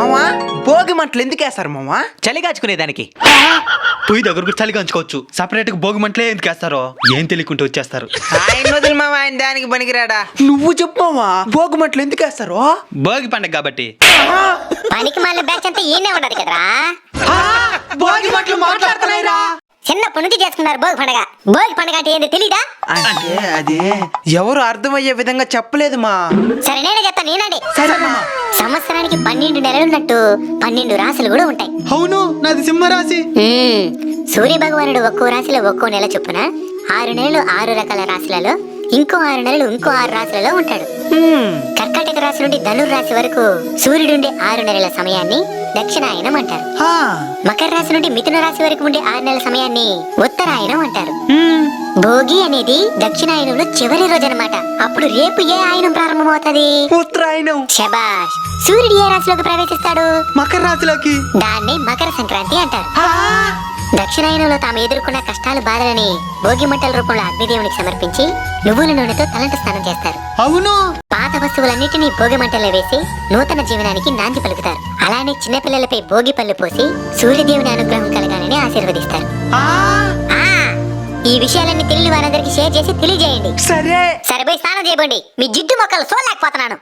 మామా భోగి మంటలు ఎందుకు వేస్తారు మామా? చలి కాచుకునే దానికి. పొయ్యి దగ్గర చలి కంచుకోవచ్చు, సపరేట్ గా భోగి మంటలే ఎందుకు వేస్తారో ఏం తెలియకుంటూ వచ్చేస్తారు. ఆయన వదిలి మామ, ఆయన దానికి పనికిరాడా? నువ్వు చెప్పు మామా, భోగి మంటలు ఎందుకు వేస్తారు? భోగి పండగ కాబట్టి. పనికి మళ్ళీ బ్యాచ్ అంతా ఈయనే ఉన్నారు కదరా. భోగి మంటలు మాట్లాడుతున్నాయిరా. చిన్నప్పటి నుంచి చేసుకున్నారు భోగి పండగ. భోగి పండగ అంటే ఏంది తెలీదా? అంటే అదే ఎవరు అర్థమయ్యే విధంగా చెప్పలేదు మా. సరే నేనే చెప్తాను, నేనండి. సరే మామా. సంవత్సరానికి 12 నెలలున్నట్టు 12 రాశులు కూడా ఉంటాయి. అవును, నాది సింహరాశి. సూర్య భగవానుడు ఒక్కో రాశిలో ఒక్కో నెల చొప్పున 6 నెలలు 6 రకాల రాశులలో, ఇంకో 6 నెలలు ఇంకో 6 రాశులలో ఉంటాడు. కర్కాటక రాశి నుండి ధనుర్ రాశి వరకు సూర్యుడుండే 6 నెలల సమయాన్ని దక్షిణాయనం అంటారు. మకర రాశి నుండి మిథున రాశి వరకు ఉండే 6 నెలల సమయాన్ని ఉత్తరాయణం అంటారు. భోగి అనేది దక్షిణాయనంలో చివరి రోజు అన్నమాట. అప్పుడు రేపు ఏ ఆయనం ప్రారంభమవుతుంది? ఉత్తరాయణం. శబాష్. సూర్యుడు ఏ రాశిలోకి ప్రవేశిస్తాడు? మకర రాశిలోకి. దాన్ని మకర సంక్రాంతి అంటారు. దక్షిణాయనంలో తాము ఎదుర్కొన్న కష్టాలు బాధలని భోగి మంటల రూపంలో అగ్నిదేవునికి సమర్పించి నువ్వుల నూనెతో తలంటు స్నానం చేస్తారు. అవును. పాత వస్తువులన్నిటినీ భోగి మంటల్లో వేసి నూతన జీవనానికి నాంది పలుకుతారు. అలానే చిన్నపిల్లలపై భోగి పళ్ళు పోసి సూర్యదేవుని అనుగ్రహం కలగాలని ఆశీర్వదిస్తారు. ఈ విషయాలన్నీ తెలియని వారందరికీ షేర్ చేసి తెలియజేయండి. సరే సరిపోయి స్నానం చేయబోండి. మీ జిడ్డు మొక్కలు చూడలేకపోతున్నాను.